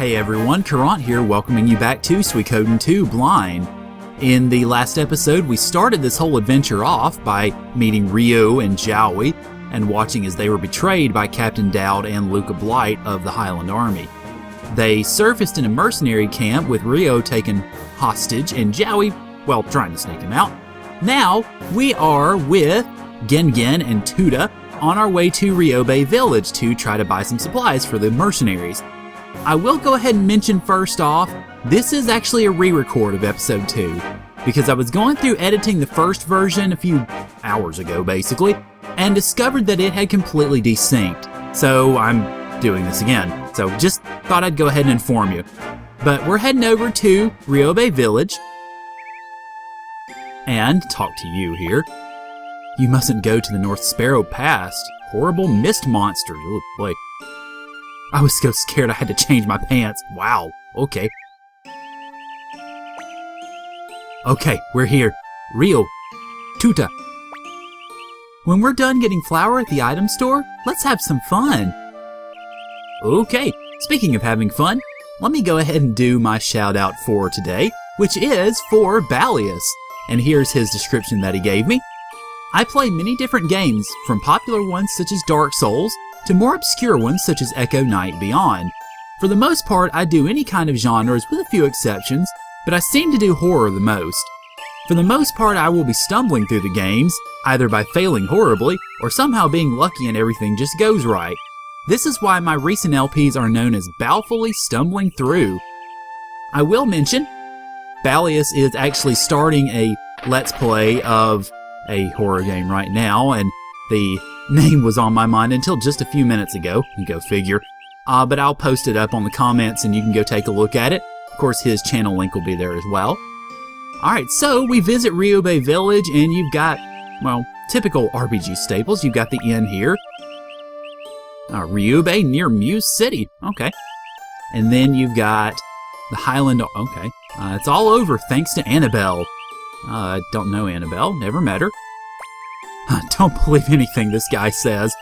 Hey everyone, Caront here, welcoming you back to Suikoden 2 Blind. In the last episode, we started this whole adventure off by meeting Ryo and Jowy and watching as they were betrayed by Captain Dowd and Luca Blight of the Highland Army. They surfaced in a mercenary camp with Ryo taken hostage and Jowy, well, trying to sneak him out. Now, we are with Gengen and Tuda on our way to Ryube Village to try to buy some supplies for the mercenaries. I will go ahead and mention first off, this is actually a re-record of episode 2, because I was going through editing the first version a few hours ago, basically, and discovered that it had completely desynced. So I'm doing this again. So just thought I'd go ahead and inform you. But we're heading over to Ryube Village and talk to you here. You mustn't go to the North Sparrow Pass. Horrible mist monsters. Oh boy. I was so scared I had to change my pants. Wow. Okay. Okay, we're here. Ryo. Tuta. When we're done getting flour at the item store, let's have some fun. Okay, speaking of having fun, let me go ahead and do my shout out for today, which is for Balius. And here's his description that he gave me. I play many different games, from popular ones such as Dark Souls, to more obscure ones such as Echo Night Beyond. For the most part, I do any kind of genres with a few exceptions, but I seem to do horror the most. For the most part, I will be stumbling through the games, either by failing horribly, or somehow being lucky and everything just goes right. This is why my recent LPs are known as Balefully Stumbling Through. I will mention, Balius is actually starting a Let's Play of a horror game right now, and the name was on my mind until just a few minutes ago. Go figure. But I'll post it up on the comments and you can go take a look at it. Of course, his channel link will be there as well. Alright, so we visit Ryube Village and you've got, well, typical RPG staples. You've got the inn here. Ryube near Muse City. Okay. And then you've got the Highland. Okay. It's all over thanks to Annabelle. I don't know Annabelle. Never met her. Don't believe anything this guy says.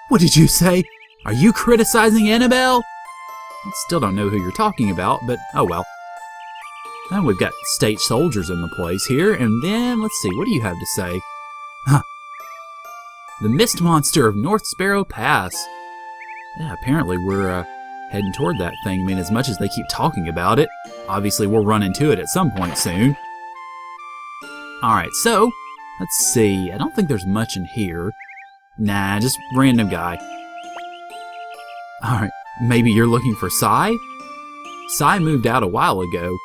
What did you say? Are you criticizing Annabelle? I still don't know who you're talking about, but oh well. And we've got state soldiers in the place here, and then, let's see, what do you have to say? The mist monster of North Sparrow Pass. Yeah, apparently we're heading toward that thing. I mean, as much as they keep talking about it, obviously we'll run into it at some point soon. Alright, so, let's see. I don't think there's much in here. Nah, just random guy. Alright, maybe you're looking for Sai? Sai moved out a while ago.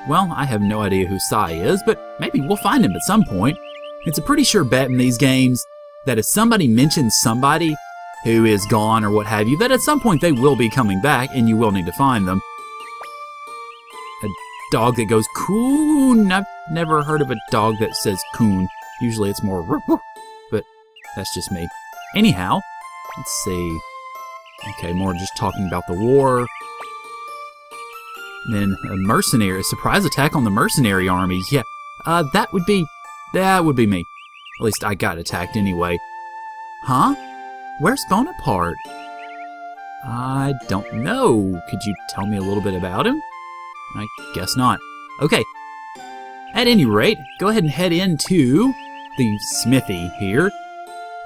Well, I have no idea who Sai is, but maybe we'll find him at some point. It's a pretty sure bet in these games that if somebody mentions somebody who is gone or what have you, that at some point they will be coming back and you will need to find them. A dog that goes coon. I've never heard of a dog that says coon. Usually it's more ruff, ruff, but that's just me. Anyhow, let's see. Okay, more just talking about the war. Then a mercenary, a surprise attack on the mercenary army. Yeah, that would be me. At least I got attacked anyway. Huh? Where's Bonaparte? I don't know. Could you tell me a little bit about him? I guess not. Okay. At any rate, go ahead and head into the smithy here,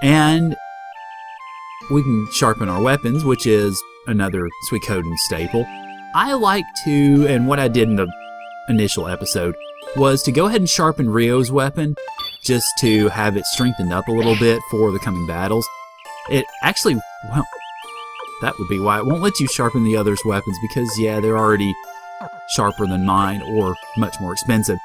and we can sharpen our weapons, which is another Suikoden staple. I like to, and what I did in the initial episode, was to go ahead and sharpen Ryo's weapon, just to have it strengthened up a little bit for the coming battles. It actually, well, that would be why it won't let you sharpen the others' weapons, because, yeah, they're already sharper than mine, or much more expensive.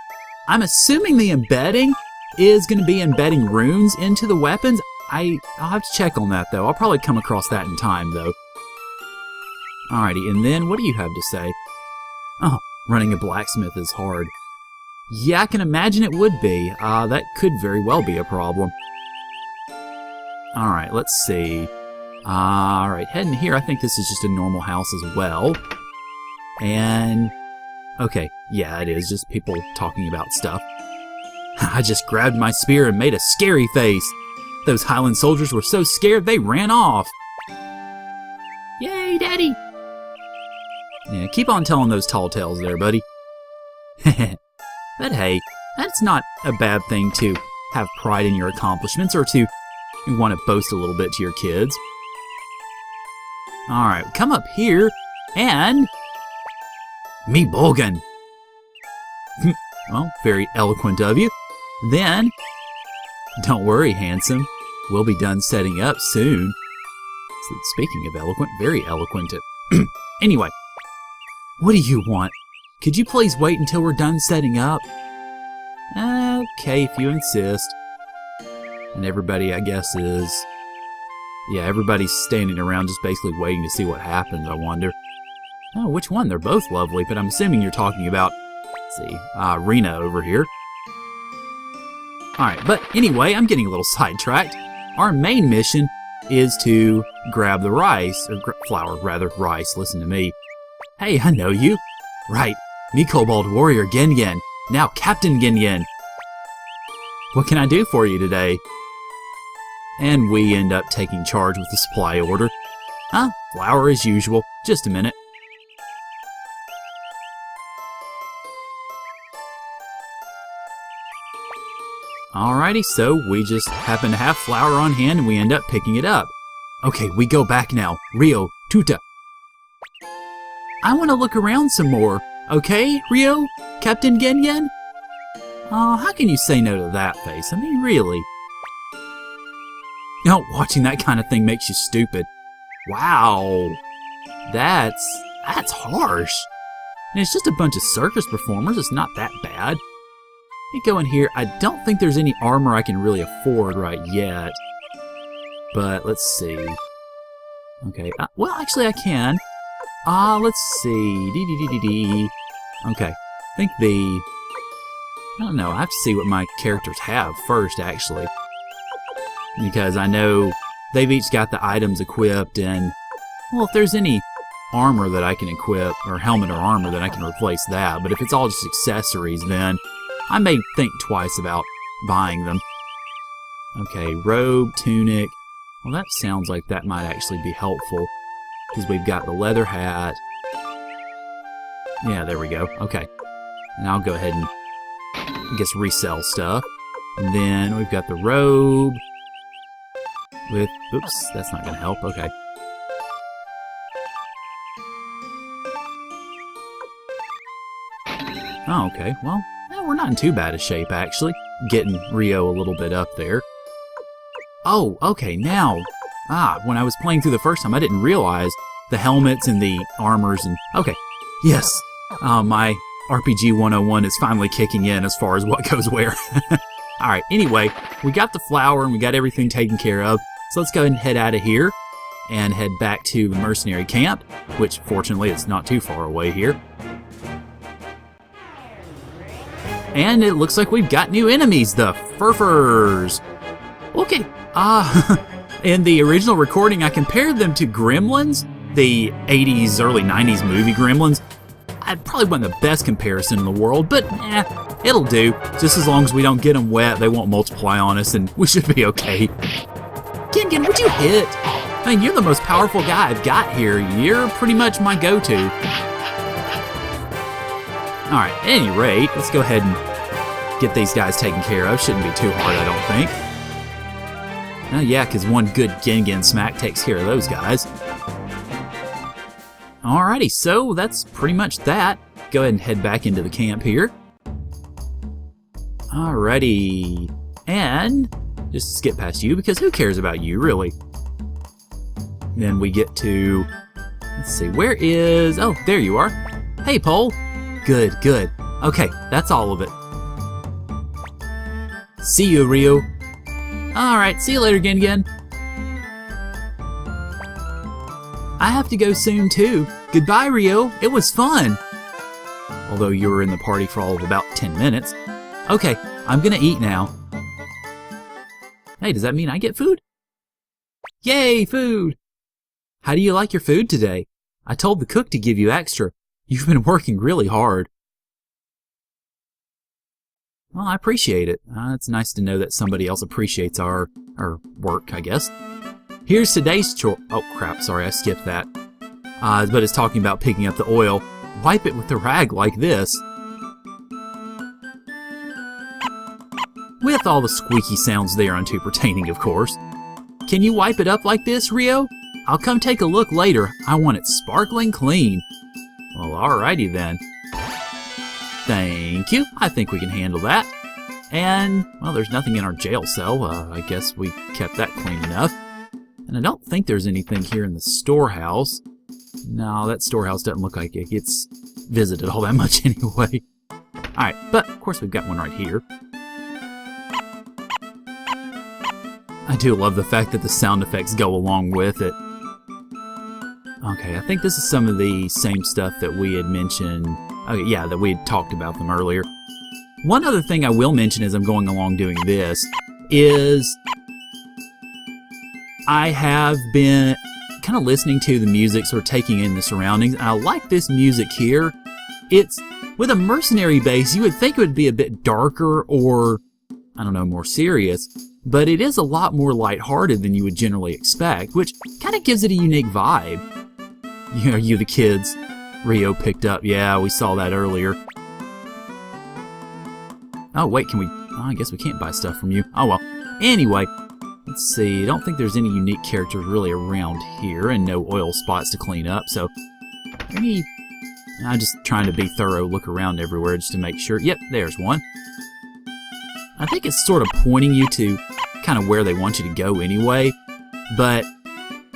I'm assuming the embedding is going to be embedding runes into the weapons. I'll have to check on that, though. I'll probably come across that in time, though. Alrighty, and then what do you have to say? Oh, running a blacksmith is hard. Yeah, I can imagine it would be. That could very well be a problem. Alright, let's see. Alright, heading here, I think this is just a normal house as well. And okay, yeah, it is just people talking about stuff. I just grabbed my spear and made a scary face. Those Highland soldiers were so scared they ran off. Yay, Daddy! Yeah, keep on telling those tall tales there, buddy. But hey, that's not a bad thing to have pride in your accomplishments or to want to boast a little bit to your kids. Alright, come up here and... Me Bolgan! Well, very eloquent of you. Then, don't worry, handsome. We'll be done setting up soon. So, speaking of eloquent, very eloquent. Anyway, what do you want? Could you please wait until we're done setting up? Okay, if you insist. And everybody, I guess, is... Yeah, everybody's standing around just basically waiting to see what happens, I wonder. Oh, which one? They're both lovely, but I'm assuming you're talking about... Let's see, Rena over here. Alright, but anyway, I'm getting a little sidetracked. Our main mission is to grab the rice, or flour, rather, rice, listen to me. Hey, I know you. Right, me Kobold Warrior Gengen, now Captain Gengen. What can I do for you today? And we end up taking charge with the supply order. Flour as usual. Just a minute. Alrighty, so we just happen to have flour on hand and we end up picking it up. Okay, we go back now. Ryo, Tuta. I want to look around some more. Okay, Ryo? Captain Gengen? How can you say no to that face? I mean, really. You know, watching that kind of thing makes you stupid. Wow. That's harsh. And it's just a bunch of circus performers. It's not that bad. Let me go in here. I don't think there's any armor I can really afford right yet. But let's see. Okay. Well, actually I can. Let's see. Okay. I think I don't know. I have to see what my characters have first, actually. Because I know they've each got the items equipped, and, well, if there's any armor that I can equip, or helmet or armor, then I can replace that. But if it's all just accessories, then I may think twice about buying them. Okay, robe, tunic. Well, that sounds like that might actually be helpful, because we've got the leather hat. Yeah, there we go. Okay. And I'll go ahead and, I guess, resell stuff. And then we've got the robe. With, oops, that's not going to help. Okay. Oh, okay. Well, we're not in too bad a shape, actually. Getting Ryo a little bit up there. Oh, okay, now. When I was playing through the first time, I didn't realize the helmets and the armors and... Okay, yes. My RPG 101 is finally kicking in as far as what goes where. Alright, anyway, we got the flour and we got everything taken care of. So let's go ahead and head out of here and head back to the mercenary camp, which fortunately it's not too far away here. And it looks like we've got new enemies, the Furfurs. Okay, in the original recording I compared them to Gremlins, the 80s, early 90s movie Gremlins. I probably wasn't the best comparison in the world, but it'll do. Just as long as we don't get them wet, they won't multiply on us, and we should be okay. Gengen, would you hit? I mean, you're the most powerful guy I've got here. You're pretty much my go-to. Alright, at any rate, let's go ahead and get these guys taken care of. Shouldn't be too hard, I don't think. Yeah, because one good Gengen smack takes care of those guys. Alrighty, so that's pretty much that. Go ahead and head back into the camp here. Alrighty. And just skip past you, because who cares about you, really? Then we get to... Let's see, where is... Oh, there you are. Hey, Pole. Good, good. Okay, that's all of it. See you, Ryo. Alright, see you later, Gengen. I have to go soon, too. Goodbye, Ryo. It was fun. Although you were in the party for all of about 10 minutes. Okay, I'm gonna eat now. Hey, does that mean I get food? Yay, food! How do you like your food today? I told the cook to give you extra. You've been working really hard. Well, I appreciate it. It's nice to know that somebody else appreciates our work, I guess. Here's today's chore. Oh, crap, sorry, I skipped that. But it's talking about picking up the oil. Wipe it with the rag like this. With all the squeaky sounds there on Troupe pertaining, of course. Can you wipe it up like this, Rio? I'll come take a look later. I want it sparkling clean. Well, alrighty then. Thank you. I think we can handle that. And, well, there's nothing in our jail cell. I guess we kept that clean enough. And I don't think there's anything here in the storehouse. No, that storehouse doesn't look like it gets visited all that much anyway. Alright, but of course we've got one right here. I do love the fact that the sound effects go along with it. Okay, I think this is some of the same stuff that we had mentioned. Okay, yeah, that we had talked about them earlier. One other thing I will mention as I'm going along doing this is I have been kind of listening to the music, sort of taking in the surroundings, and I like this music here. It's, with a mercenary base, you would think it would be a bit darker or, I don't know, more serious, but it is a lot more lighthearted than you would generally expect, which kind of gives it a unique vibe. You know, you the kids, Rio picked up. Yeah, we saw that earlier. Oh, wait, can we... Oh, I guess we can't buy stuff from you. Oh, well. Anyway, let's see. I don't think there's any unique characters really around here, and no oil spots to clean up, so... Any... I'm just trying to be thorough, look around everywhere just to make sure. Yep, there's one. I think it's sort of pointing you to kind of where they want you to go anyway, but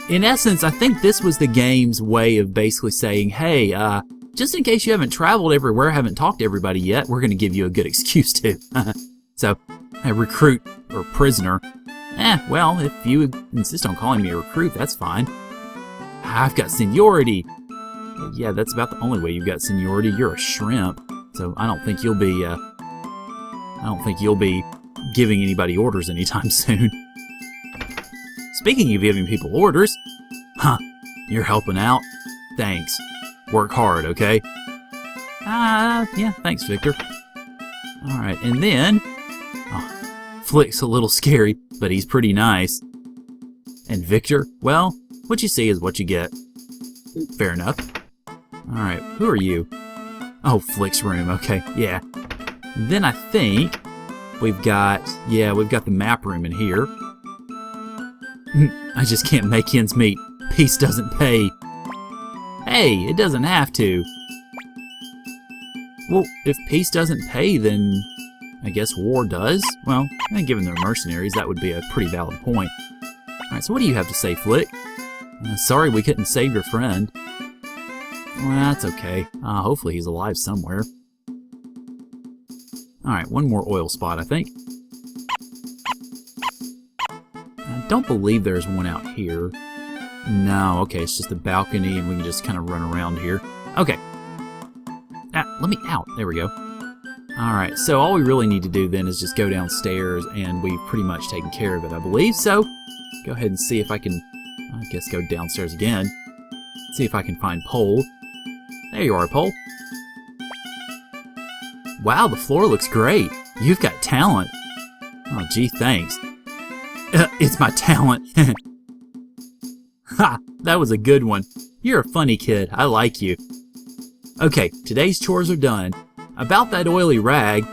in essence, I think this was the game's way of basically saying, hey, just in case you haven't traveled everywhere, haven't talked to everybody yet, we're going to give you a good excuse to. So, a recruit or prisoner, well, if you insist on calling me a recruit, that's fine. I've got seniority. Yeah, that's about the only way you've got seniority. You're a shrimp, so I don't think you'll be giving anybody orders anytime soon. Speaking of giving people orders, you're helping out. Thanks. Work hard, okay? Yeah, thanks, Victor. Alright, and then... Flick's a little scary, but he's pretty nice. And Victor, well, what you see is what you get. Fair enough. Alright, who are you? Oh, Flick's room, okay, yeah. And then I think we've got the map room in here. I just can't make ends meet. Peace doesn't pay. Hey, it doesn't have to. Well, if peace doesn't pay, then I guess war does. Well, given they're mercenaries, that would be a pretty valid point. Alright, so what do you have to say, Flick? Sorry we couldn't save your friend. Well, that's okay. Hopefully he's alive somewhere. Alright, one more oil spot, I think. I don't believe there's one out here. No, okay, it's just a balcony and we can just kind of run around here. Okay. Let me out. There we go. Alright, so all we really need to do then is just go downstairs and we've pretty much taken care of it, I believe. So, go ahead and see if I can, I guess, go downstairs again. See if I can find Pole. There you are, Pole. Wow, the floor looks great. You've got talent. Oh, gee, thanks. It's my talent. Ha! That was a good one. You're a funny kid. I like you. Okay, today's chores are done. About that oily rag,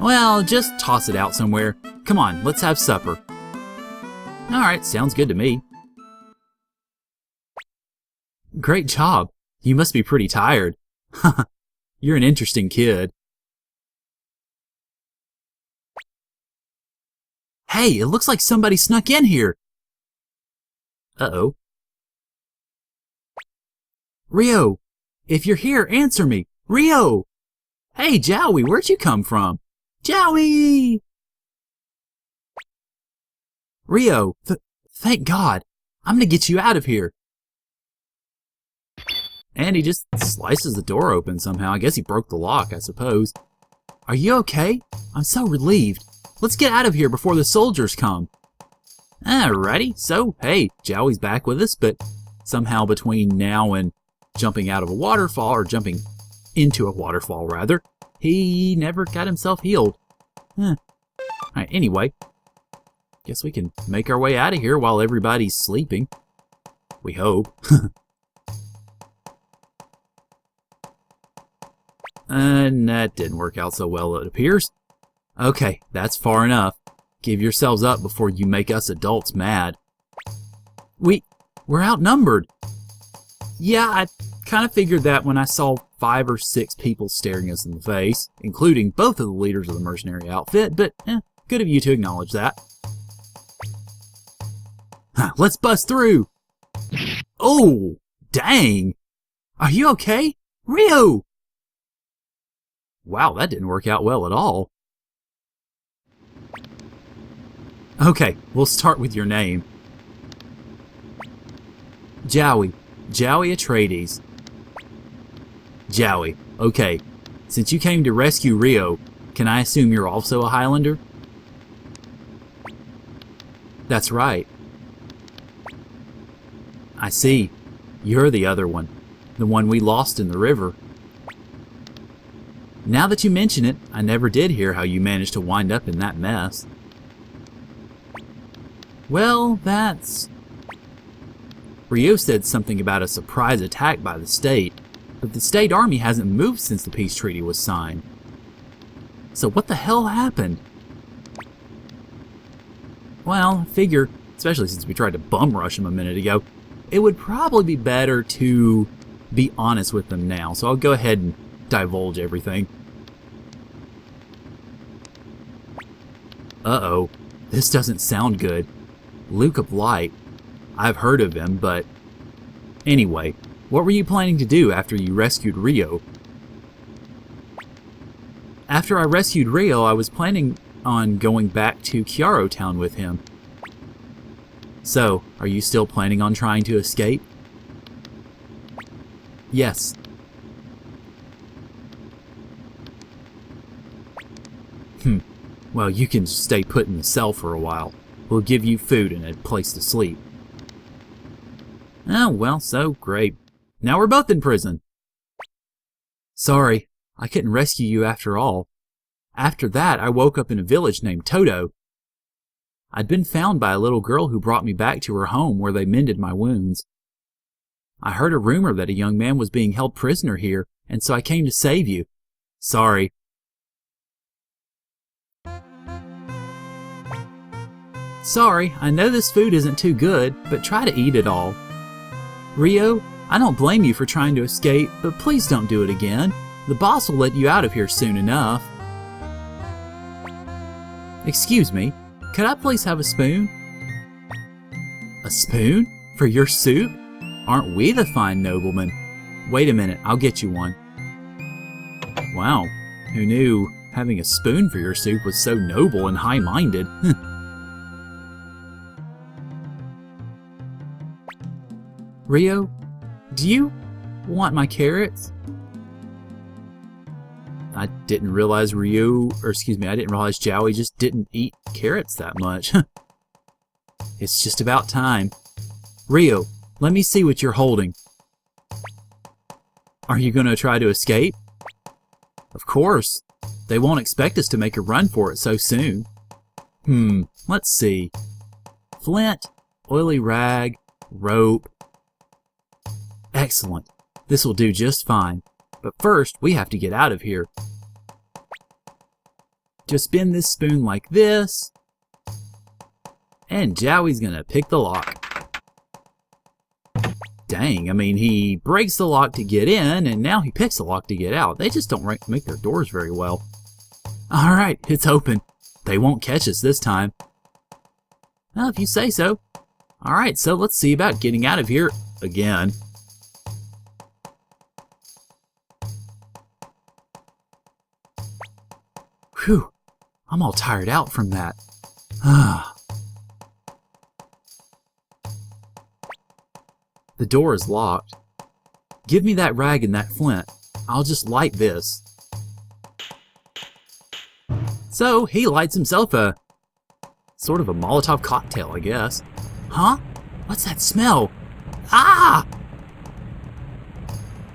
well, just toss it out somewhere. Come on, let's have supper. Alright, sounds good to me. Great job. You must be pretty tired. Haha, you're an interesting kid. Hey, it looks like somebody snuck in here. Uh-oh. Rio, if you're here, answer me. Rio! Hey, Jowy, where'd you come from? Jowy! Rio, thank God. I'm gonna get you out of here. And he just slices the door open somehow. I guess he broke the lock, I suppose. Are you okay? I'm so relieved. Let's get out of here before the soldiers come. Alrighty, so, hey, Jowy's back with us, but somehow between now and jumping out of a waterfall, or jumping into a waterfall, rather, he never got himself healed. Alright, anyway, guess we can make our way out of here while everybody's sleeping. We hope. And that didn't work out so well, it appears. Okay, that's far enough. Give yourselves up before you make us adults mad. We're outnumbered. Yeah, I kind of figured that when I saw 5 or 6 people staring us in the face, including both of the leaders of the mercenary outfit, but good of you to acknowledge that. Let's bust through. Oh, dang. Are you okay? Ryo! Wow, that didn't work out well at all. Okay, we'll start with your name. Jowy. Jowy Atreides. Jowy. Okay, since you came to rescue Ryo, can I assume you're also a Highlander? That's right. I see. You're the other one. The one we lost in the river. Now that you mention it, I never did hear how you managed to wind up in that mess. Well, that's... Ryo said something about a surprise attack by the state, but the state army hasn't moved since the peace treaty was signed. So what the hell happened? Well, I figure, especially since we tried to bum rush him a minute ago, it would probably be better to be honest with them now, so I'll go ahead and divulge everything. Uh-oh, this doesn't sound good. Luke of Light. I've heard of him, but... Anyway, what were you planning to do after you rescued Ryo? After I rescued Ryo, I was planning on going back to Chiaro Town with him. So, are you still planning on trying to escape? Yes. Well, you can stay put in the cell for a while. We'll give you food and a place to sleep. Oh, well, so great. Now we're both in prison. Sorry, I couldn't rescue you after all. After that, I woke up in a village named Toto. I'd been found by a little girl who brought me back to her home where they mended my wounds. I heard a rumor that a young man was being held prisoner here, and so I came to save you. Sorry. Sorry, I know this food isn't too good, but try to eat it all. Ryo, I don't blame you for trying to escape, but please don't do it again. The boss will let you out of here soon enough. Excuse me, could I please have a spoon? A spoon? For your soup? Aren't we the fine noblemen? Wait a minute, I'll get you one. Wow, who knew having a spoon for your soup was so noble and high-minded? Ryo, do you want my carrots? I didn't realize I didn't realize Jowy just didn't eat carrots that much. It's just about time. Ryo, let me see what you're holding. Are you going to try to escape? Of course. They won't expect us to make a run for it so soon. Let's see. Flint, oily rag, rope. Excellent. This will do just fine. But first, we have to get out of here. Just bend this spoon like this. And Jowy's gonna pick the lock. Dang, I mean, he breaks the lock to get in, and now he picks the lock to get out. They just don't make their doors very well. Alright, it's open. They won't catch us this time. Well, if you say so. Alright, so let's see about getting out of here again. Whew, I'm all tired out from that. The door is locked. Give me that rag and that flint. I'll just light this. So, he lights himself a... sort of a Molotov cocktail, I guess. Huh? What's that smell? Ah!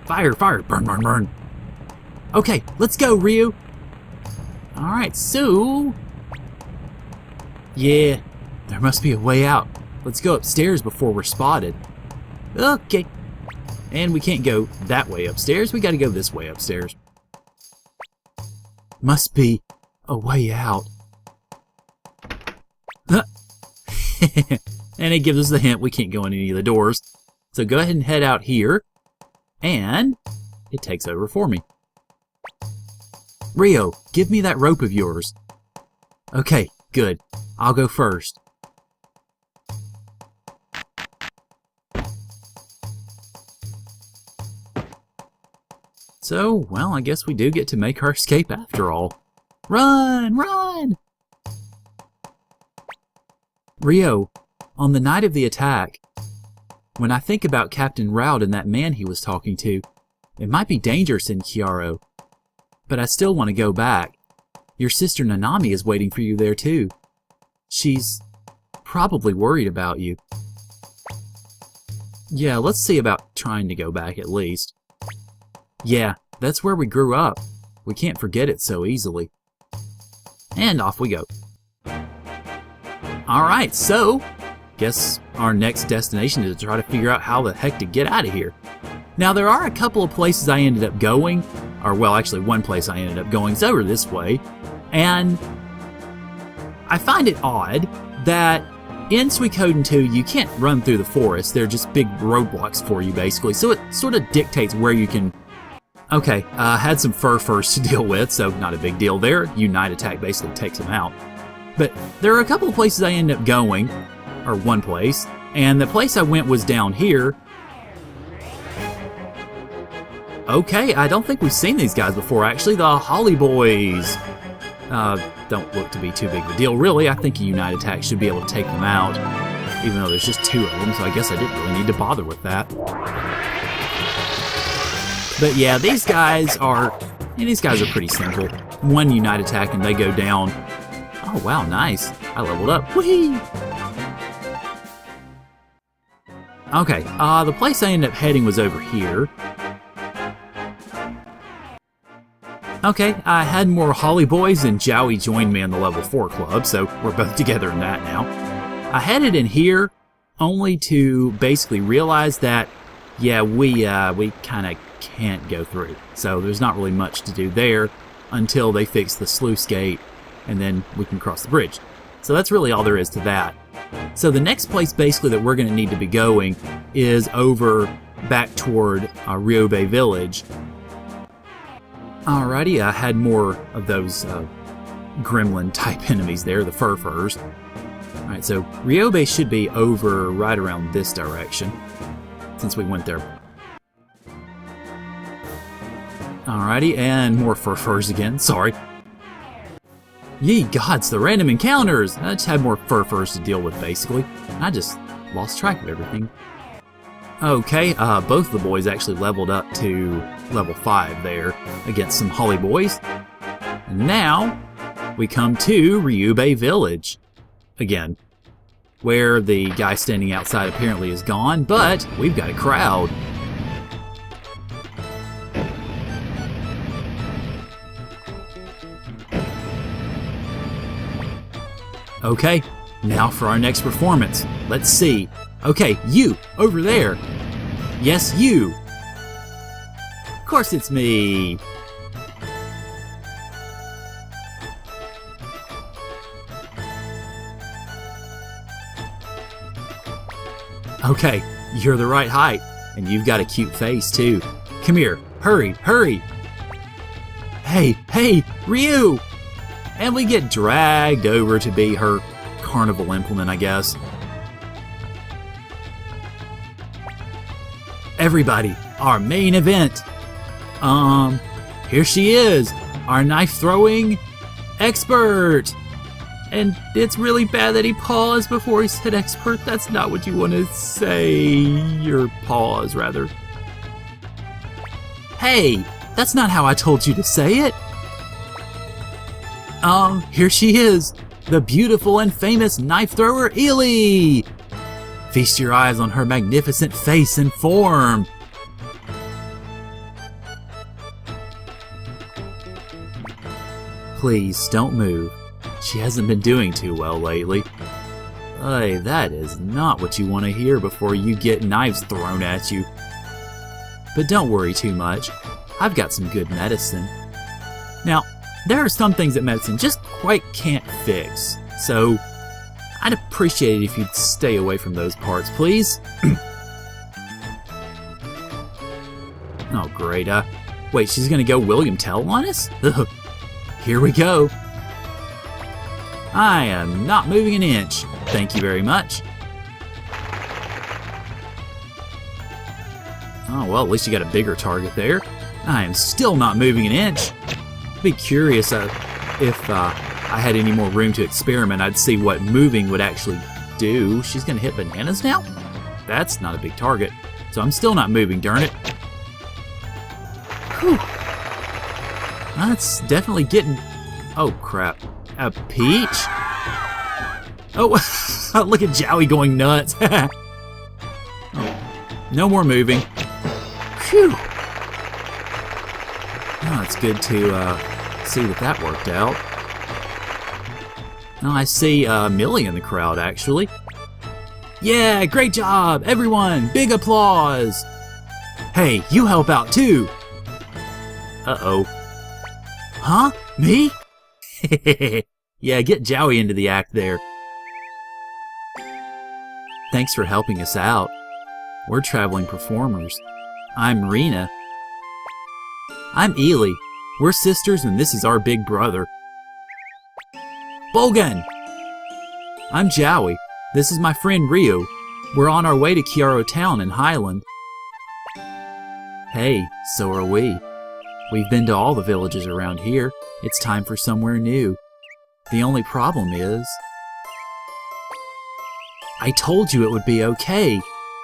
Fire, fire, burn, burn, burn. Okay, let's go, Ryo. Alright, so... yeah, there must be a way out. Let's go upstairs before we're spotted. Okay. And we can't go that way upstairs. We gotta go this way upstairs. must be a way out. And it gives us the hint we can't go in any of the doors. So go ahead and head out here, and it takes over for me. Rio, give me that rope of yours. Okay, good. I'll go first. So, well, I guess we do get to make our escape after all. Run! Run! Rio, on the night of the attack, when I think about Captain Rout and that man he was talking to, it might be dangerous in Chiaro. But I still want to go back. Your sister Nanami is waiting for you there too. She's probably worried about you. Yeah, let's see about trying to go back at least. Yeah, that's where we grew up. We can't forget it so easily. And off we go. Alright, so guess our next destination is to try to figure out how the heck to get out of here. Now there are a couple of places I ended up going, or well, actually one place I ended up going is over this way, and I find it odd that in Suikoden 2 you can't run through the forest. They're just big roadblocks for you basically, so it sort of dictates where you can. Okay, had some fur first to deal with, so not a big deal there. Unite attack basically takes them out. But there are a couple of places I ended up going, or one place, and the place I went was down here. Okay, I don't think we've seen these guys before actually, the Holly Boys. Don't look to be too big of a deal really. I think a Unite attack should be able to take them out, even though there's just two of them, so I guess I didn't really need to bother with that. But yeah, these guys are pretty simple. One Unite attack and they go down. Oh wow, nice. I leveled up. Whee! Okay, the place I ended up heading was over here. Okay, I had more Holly Boys and Jowy joined me in the level 4 club, so we're both together in that now. I headed in here only to basically realize that, yeah, we kind of can't go through. So there's not really much to do there until they fix the sluice gate, and then we can cross the bridge. So that's really all there is to that. So the next place basically that we're going to need to be going is over back toward Ryube Village. Alrighty, I had more of those gremlin type enemies there, the furs. Alright, so Ryube should be over right around this direction, since we went there. Alrighty, and more furs again, sorry. Ye gods, the random encounters! I just had more furs to deal with, basically. I just lost track of everything. Okay, both of the boys actually leveled up to level 5 there against some Holly Boys. And now, we come to Ryube Village. Again, where the guy standing outside apparently is gone, but we've got a crowd. Okay, now for our next performance. Let's see. Okay, you, over there. Yes, you. Of course it's me. Okay, you're the right height, and you've got a cute face too. Come here, hurry, hurry. Hey, Ryu! And we get dragged over to be her carnival implement, I guess. Everybody, our main event. Here she is, our knife-throwing expert. And it's really bad that he paused before he said expert. That's not what you want to say. Or pause, rather. Hey, that's not how I told you to say it. Here she is, the beautiful and famous knife thrower Ely. Feast your eyes on her magnificent face and form. Please don't move. She hasn't been doing too well lately. Hey, that is not what you want to hear before you get knives thrown at you. But don't worry too much. I've got some good medicine. Now, there are some things that medicine just quite can't fix. So I'd appreciate it if you'd stay away from those parts, please. Oh, great. Wait, she's gonna go William Tell on us? Here we go. I am not moving an inch. Thank you very much. Oh, well, at least you got a bigger target there. I am still not moving an inch. I'd be curious if I had any more room to experiment. I'd see what moving would actually do. She's gonna hit bananas now? That's not a big target. So I'm still not moving, darn it. Whew. That's definitely getting... Oh, crap. A peach? Oh, look at Jowy going nuts. Oh, no more moving. Phew. Oh, it's good to see that that worked out. Oh, I see Millie in the crowd, actually. Yeah, great job, everyone. Big applause. Hey, you help out too. Uh-oh. Huh? Me? Yeah, get Jowy into the act there. Thanks for helping us out. We're traveling performers. I'm Rena. I'm Ely. We're sisters and this is our big brother. Bolgan! I'm Jowy. This is my friend Ryu. We're on our way to Kiaro Town in Highland. Hey, so are we. We've been to all the villages around here. It's time for somewhere new. The only problem is... I told you it would be okay.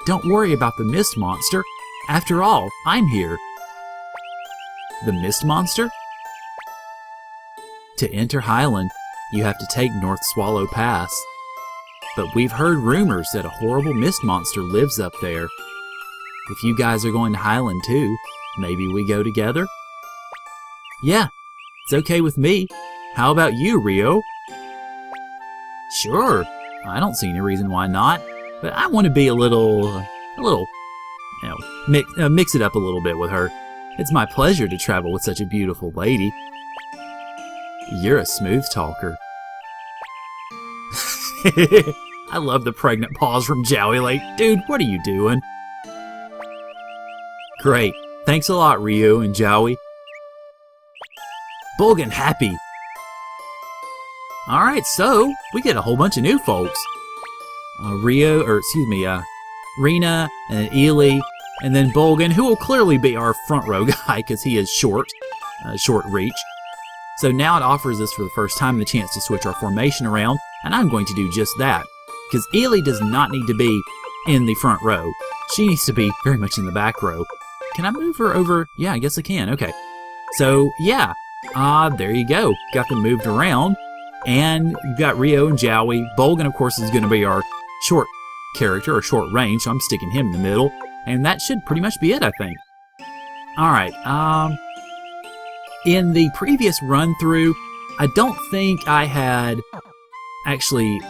Don't worry about the mist monster. After all, I'm here. The mist monster? To enter Highland, you have to take North Swallow Pass. But we've heard rumors that a horrible mist monster lives up there. If you guys are going to Highland too, maybe we go together? Yeah, it's okay with me. How about you, Rio? Sure, I don't see any reason why not. But I want to be a little, mix it up a little bit with her. It's my pleasure to travel with such a beautiful lady. You're a smooth talker. I love the pregnant pause from Jowy, like, dude, what are you doing? Great. Thanks a lot, Ryu and Jowy. Bolgan happy. Alright, so we get a whole bunch of new folks. Rena and Ely, and then Bolgan, who will clearly be our front row guy because he is short reach. So now it offers us for the first time the chance to switch our formation around, and I'm going to do just that. Because Ely does not need to be in the front row. She needs to be very much in the back row. Can I move her over? Yeah, I guess I can. Okay. So, yeah. There you go. Got them moved around. And you've got Rio and Jowy. Bolgan, of course, is going to be our short character, or short range, so I'm sticking him in the middle. And that should pretty much be it, I think. Alright, in the previous run-through, I don't think I had actually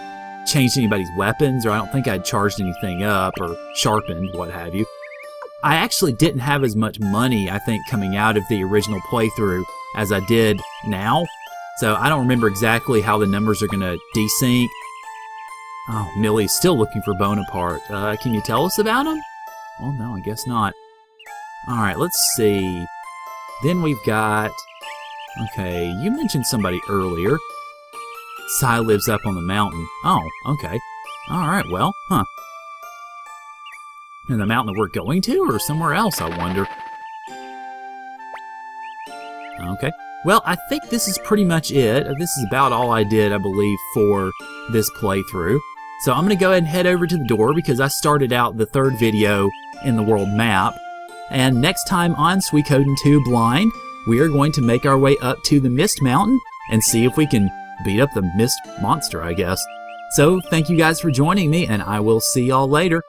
changed anybody's weapons, or I don't think I'd charged anything up, or sharpened, what have you. I actually didn't have as much money, I think, coming out of the original playthrough as I did now. So I don't remember exactly how the numbers are going to desync. Oh, Millie's still looking for Bonaparte. Can you tell us about him? Well, no, I guess not. Alright, let's see. Then we've got... Okay, you mentioned somebody earlier. Sai lives up on the mountain. Oh, okay. Alright, well, huh. In the mountain that we're going to, or somewhere else, I wonder? Okay. Well, I think this is pretty much it. This is about all I did, I believe, for this playthrough. So I'm going to go ahead and head over to the door because I started out the third video in the world map. And next time on Suikoden 2 Blind, we are going to make our way up to the Mist Mountain and see if we can beat up the Mist Monster, I guess. So, thank you guys for joining me, and I will see y'all later.